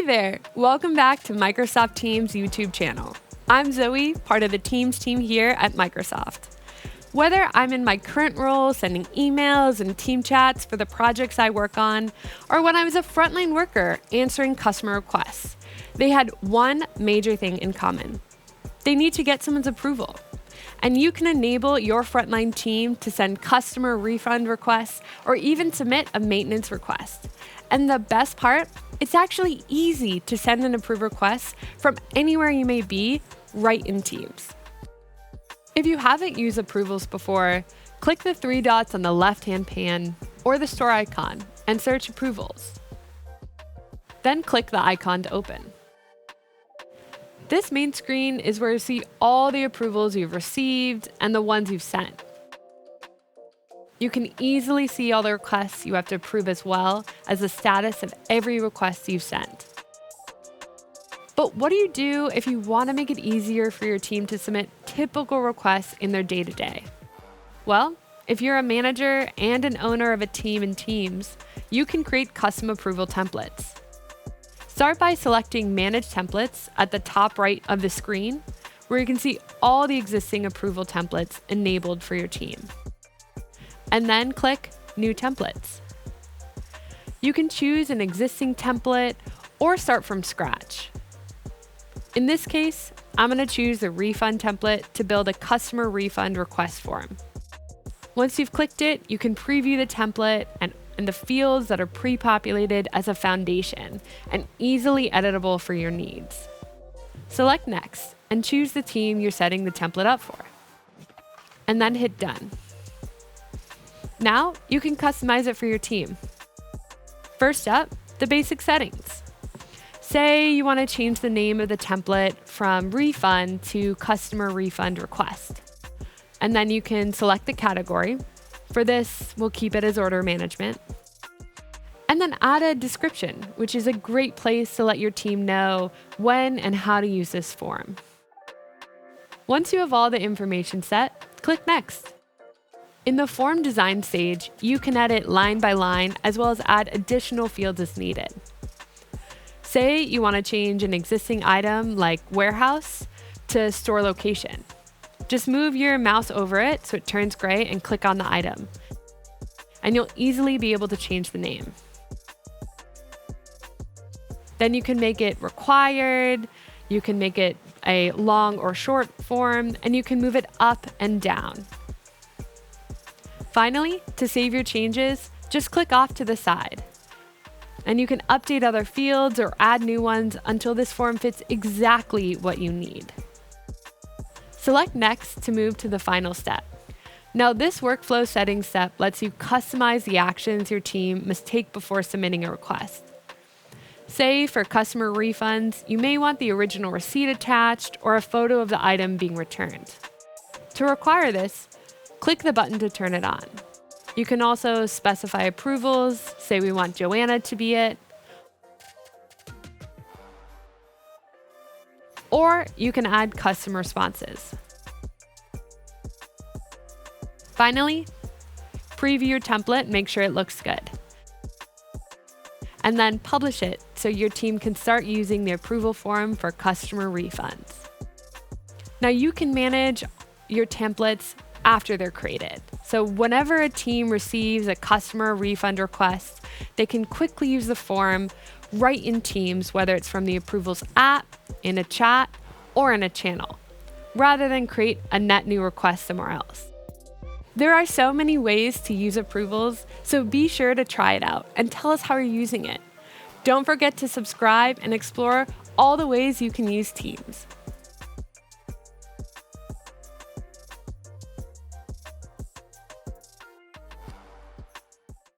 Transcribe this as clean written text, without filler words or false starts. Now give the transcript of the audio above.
Hey there! Welcome back to Microsoft Teams YouTube channel. I'm Zoe, part of the Teams team here at Microsoft. Whether I'm in my current role sending emails and team chats for the projects I work on, or when I was a frontline worker answering customer requests, they had one major thing in common. They need to get someone's approval. And you can enable your frontline team to send customer refund requests or even submit a maintenance request. And the best part, it's actually easy to send and approve requests from anywhere you may be, right in Teams. If you haven't used approvals before, click the three dots on the left-hand pane or the store icon and search approvals. Then click the icon to open. This main screen is where you see all the approvals you've received and the ones you've sent. You can easily see all the requests you have to approve as well as the status of every request you've sent. But what do you do if you want to make it easier for your team to submit typical requests in their day-to-day? Well, if you're a manager and an owner of a team in Teams, you can create custom approval templates. Start by selecting Manage Templates at the top right of the screen, where you can see all the existing approval templates enabled for your team. And then click New Templates. You can choose an existing template or start from scratch. In this case, I'm going to choose the refund template to build a customer refund request form. Once you've clicked it, you can preview the template and the fields that are pre-populated as a foundation and easily editable for your needs. Select Next and choose the team you're setting the template up for. And then hit Done. Now you can customize it for your team. First up, the basic settings. Say you want to change the name of the template from refund to customer refund request. And then you can select the category. For this, we'll keep it as order management. And then add a description, which is a great place to let your team know when and how to use this form. Once you have all the information set, click Next. In the form design stage, you can edit line by line as well as add additional fields as needed. Say you want to change an existing item like warehouse to store location. Just move your mouse over it so it turns gray and click on the item. And you'll easily be able to change the name. Then you can make it required, you can make it a long or short form, and you can move it up and down. Finally, to save your changes, just click off to the side. And you can update other fields or add new ones until this form fits exactly what you need. Select Next to move to the final step. Now, this workflow settings step lets you customize the actions your team must take before submitting a request. Say for customer refunds, you may want the original receipt attached or a photo of the item being returned. To require this, click the button to turn it on. You can also specify approvals, say we want Joanna to be it, or you can add custom responses. Finally, preview your template, make sure it looks good. And then publish it so your team can start using the approval form for customer refunds. Now you can manage your templates after they're created. So whenever a team receives a customer refund request, they can quickly use the form right in Teams, whether it's from the approvals app, in a chat, or in a channel, rather than create a net new request somewhere else. There are so many ways to use approvals, so be sure to try it out and tell us how you're using it. Don't forget to subscribe and explore all the ways you can use Teams.